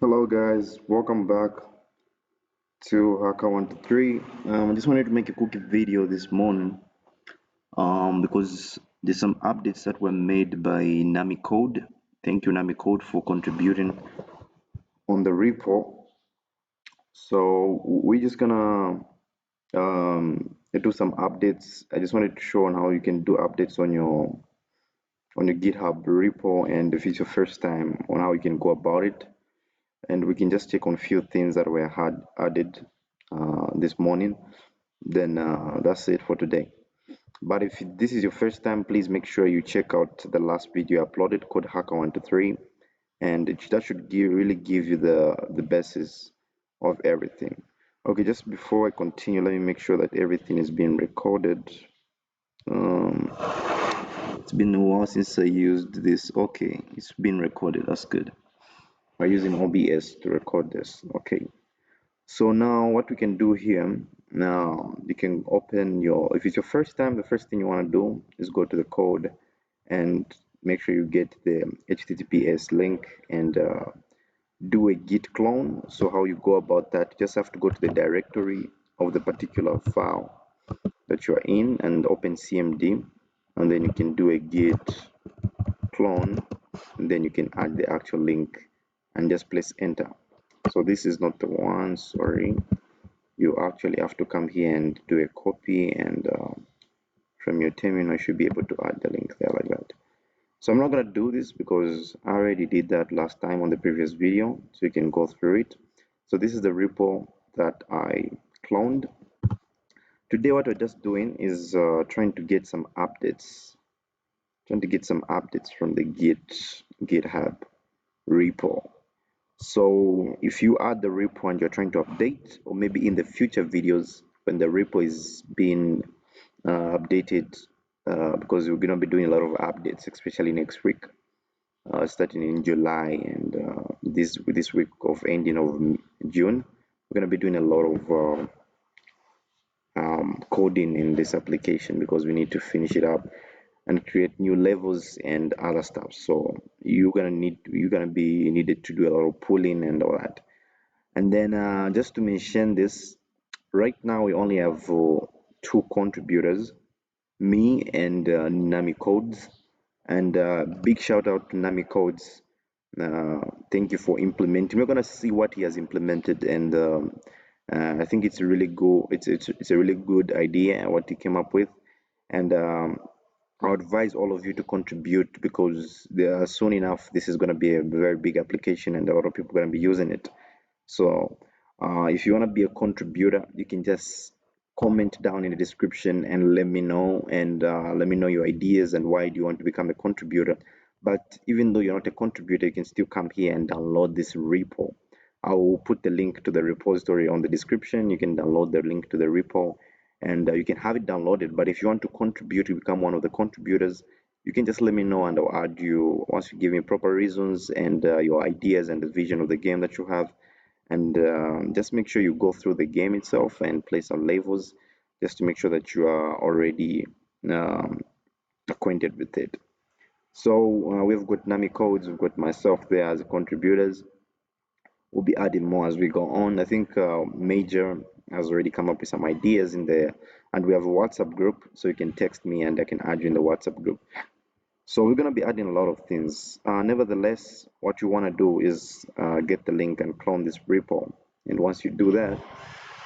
Hello guys, welcome back to Hacker123. I just wanted to make a quick video this morning because there's some updates that were made by NamyCode. Thank you NamyCode for contributing on the repo. So we're just gonna do some updates. I just wanted to show on how you can do updates on your GitHub repo, and if it's your first time, on how you can go about it. And we can just check on a few things that were added this morning. Then that's it for today. But if this is your first time, please make sure you check out the last video I uploaded called Hacker123, and that should really give you the basis of everything. Okay, just before I continue, let me make sure that everything is being recorded. Um, it's been a while since I used this. Okay, it's been recorded. That's good. I'm using OBS to record this. Okay. So now what we can do here, now you can open your, if it's your first time, the first thing you want to do is go to the code and make sure you get the HTTPS link and do a git clone. So how you go about that, you just have to go to the directory of the particular file that you are in and open CMD, and then you can do a git clone, and then you can add the actual link and just press enter. So this is not the one, sorry. You actually have to come here and do a copy, and from your terminal you should be able to add the link there like that. So I'm not going to do this because I already did that last time on the previous video, so you can go through it. So this is the repo that I cloned. Today what we're just doing is trying to get some updates, from the GitHub repo. So if you add the repo and you're trying to update, or maybe in the future videos when the repo is being updated, because we're going to be doing a lot of updates, especially next week, starting in July, and this week of ending of June, we're going to be doing a lot of coding in this application because we need to finish it up and create new levels and other stuff. So you're gonna be needed to do a lot of pulling and all that. And then just to mention this, right now we only have two contributors, me and NamyCodes. And big shout out to NamyCodes. Thank you for implementing. We're gonna see what he has implemented, and I think it's really good. It's a really good idea what he came up with, and I advise all of you to contribute because soon enough this is going to be a very big application and a lot of people are going to be using it. So if you want to be a contributor, you can just comment down in the description and let me know, and let me know your ideas and why do you want to become a contributor. But even though you're not a contributor, you can still come here and download this repo. I will put the link to the repository on the description. You can download the link to the repo, and you can have it downloaded. But if you want to contribute, to become one of the contributors, you can just let me know and I'll add you once you give me proper reasons and your ideas and the vision of the game that you have. And just make sure you go through the game itself and play some levels just to make sure that you are already um, acquainted with it. So we've got NamyCodes, we've got myself there as contributors. We'll be adding more as we go on. I think Major has already come up with some ideas in there, and we have a WhatsApp group, so you can text me and I can add you in the WhatsApp group. So we're going to be adding a lot of things. Nevertheless, what you want to do is get the link and clone this repo. And once you do that,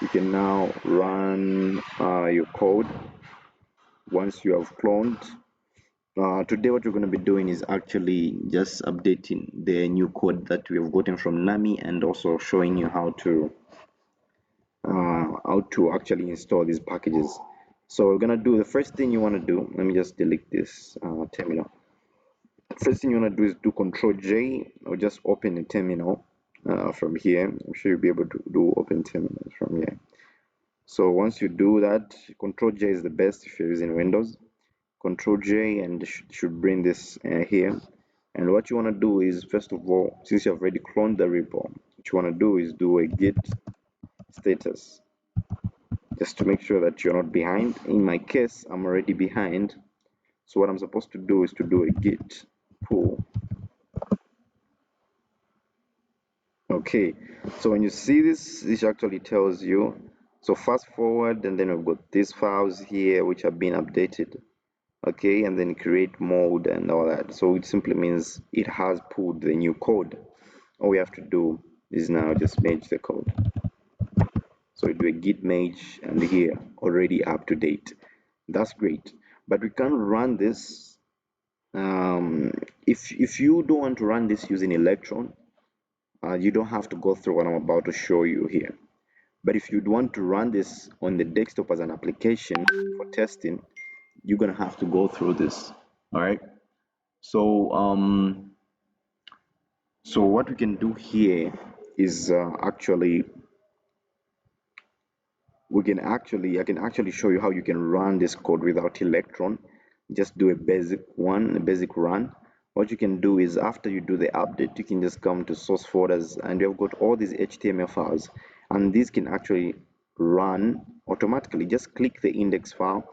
you can now run your code. Once you have cloned, today what we're going to be doing is actually just updating the new code that we have gotten from Nami, and also showing you how to actually install these packages. So we're gonna do, the first thing you want to do, let me just delete this terminal. First thing you want to do is do Control J, or just open the terminal from here. I'm sure you'll be able to do open terminals from here. So once you do that, Control J is the best if you're using Windows. Control J, and should bring this here. And what you want to do is, first of all, since you have already cloned the repo, what you want to do is do a git status, just to make sure that you're not behind. In my case, I'm already behind. So what I'm supposed to do is to do a git pull. Okay, so when you see this, this actually tells you. So fast forward, and then we've got these files here which have been updated. Okay, and then create mode and all that. So it simply means it has pulled the new code. All we have to do is now just merge the code. So we do a git merge, and here already up to date. That's great. But we can't run this. If you don't want to run this using Electron, you don't have to go through what I'm about to show you here. But if you'd want to run this on the desktop as an application for testing, you're gonna have to go through this. All right. So so what we can do here is actually I can actually show you how you can run this code without Electron. Just do a basic run. What you can do is after you do the update, you can just come to source folders and you've got all these HTML files, and these can actually run automatically. Just click the index file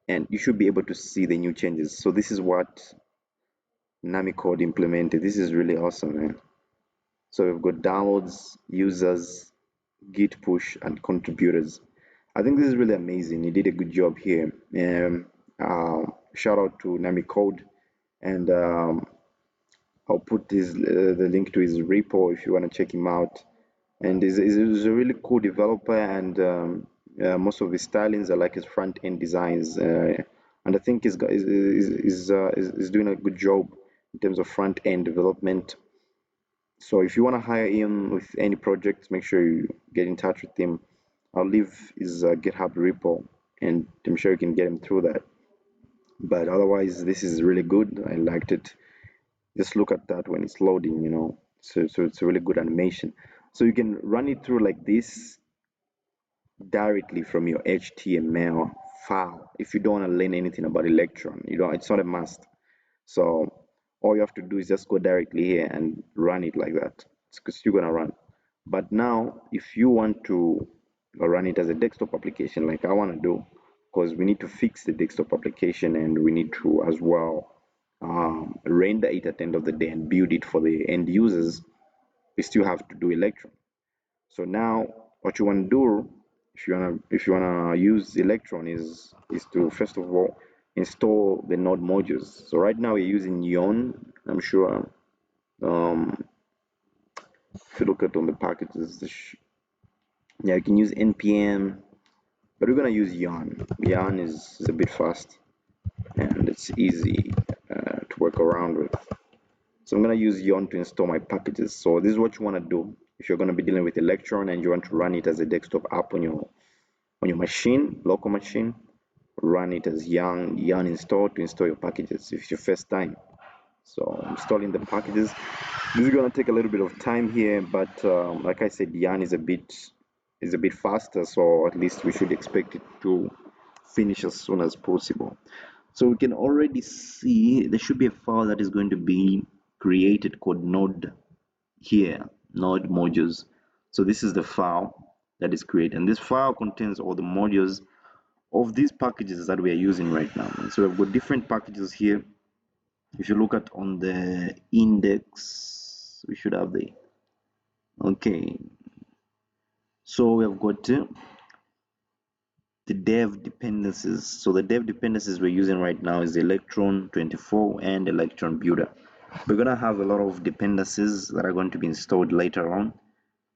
and you should be able to see the new changes. So this is what NamyCode implemented. This is really awesome, man. So we've got downloads, users, git push, and contributors. I think this is really amazing. He did a good job here. Shout out to NamyCode, and I'll put the link to his repo if you want to check him out. And he's a really cool developer, and most of his stylings are like his front end designs. And I think he's doing a good job in terms of front end development. So if you want to hire him with any projects, make sure you get in touch with him. I'll leave his GitHub repo, and I'm sure you can get him through that. But otherwise, this is really good. I liked it. Just look at that when it's loading, you know. So it's a really good animation. So you can run it through like this directly from your HTML file. If you don't want to learn anything about Electron, you don't. It's not a must. So all you have to do is just go directly here and run it like that. It's still gonna run. But now, if you want to run it as a desktop application, like I want to do, because we need to fix the desktop application and we need to as well render it at the end of the day and build it for the end users, we still have to do Electron. So now, what you want to do, if you wanna use Electron, is to first of all install the node modules. So right now we're using Yon. I'm sure if you look at on the packages, yeah, you can use npm, but we're gonna use Yarn. Yarn is a bit fast and it's easy to work around with. So I'm gonna use Yarn to install my packages. So this is what you wanna do if you're gonna be dealing with Electron and you want to run it as a desktop app on your machine, local machine. Run it as yarn install to install your packages if it's your first time. So installing the packages. This is gonna take a little bit of time here, but like I said, yarn is a bit faster, so at least we should expect it to finish as soon as possible. So we can already see there should be a file that is going to be created called node here, node modules. So this is the file that is created, and this file contains all the modules of these packages that we are using right now. And so we've got different packages here. If you look at on the index, we should have okay. So we've got the dev dependencies. So the dev dependencies we're using right now is Electron 24 and Electron Builder. We're gonna have a lot of dependencies that are going to be installed later on.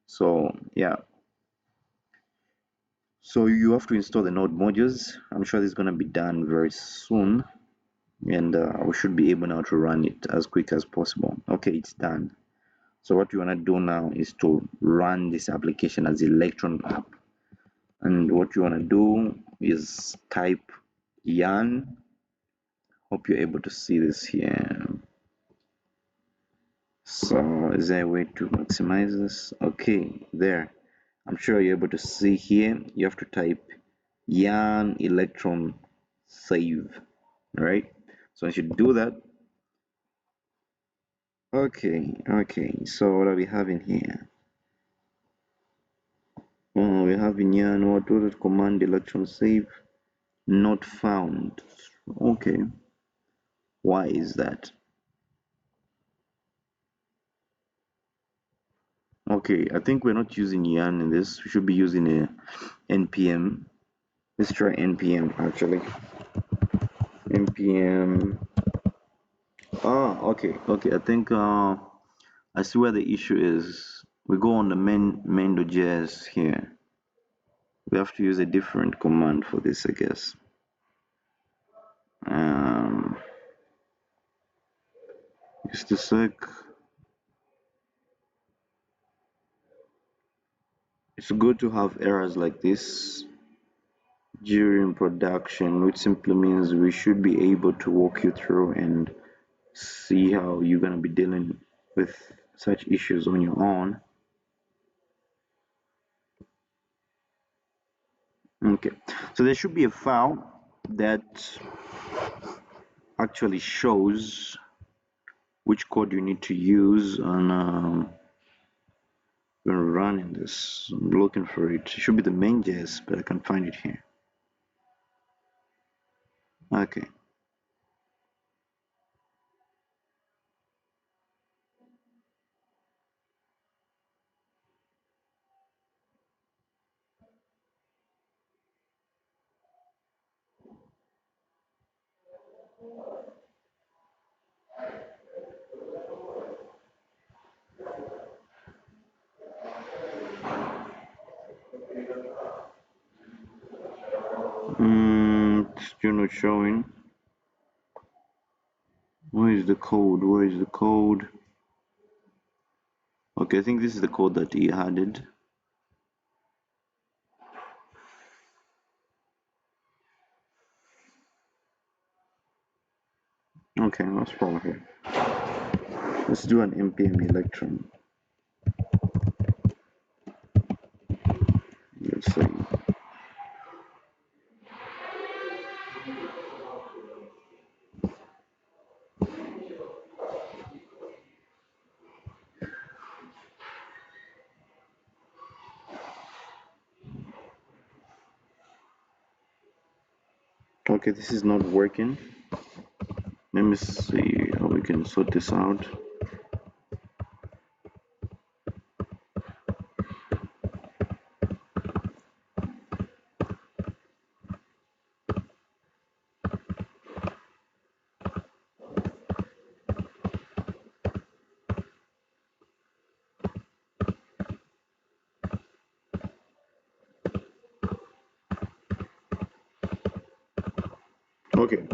So yeah. So you have to install the node modules. I'm sure this is gonna be done very soon, and we should be able now to run it as quick as possible. Okay, it's done. So what you want to do now is to run this application as Electron app, and what you want to do is type yarn. Hope you're able to see this here. So is there a way to maximize this? Okay, there. I'm sure you're able to see here. You have to type yarn electron save. All right, so once you do that, okay, so what are we having here? We have in here what command electron save not found. Okay, why is that? Okay, I think we're not using yarn in this. We should be using a npm. Let's try npm actually. npm. Okay. I think I see where the issue is. We go on the main.js here. We have to use a different command for this, I guess. Um, just a sec. It's good to have errors like this during production, which simply means we should be able to walk you through and see how you're going to be dealing with such issues on your own. Okay, so there should be a file that actually shows which code you need to use on when running this. I'm looking for it. It should be the main.js, but I can't find it here. Okay. It's still not showing. Where is the code? Where is the code? Okay, I think this is the code that he added. Okay, let's follow here. Let's do an npm electron. Let's see. Okay, this is not working. Let me see how we can sort this out. Okay,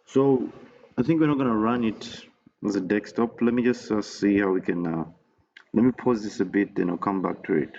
so I think we're not gonna run it as a desktop. Let me just see how we can. Let me pause this a bit, then I'll come back to it.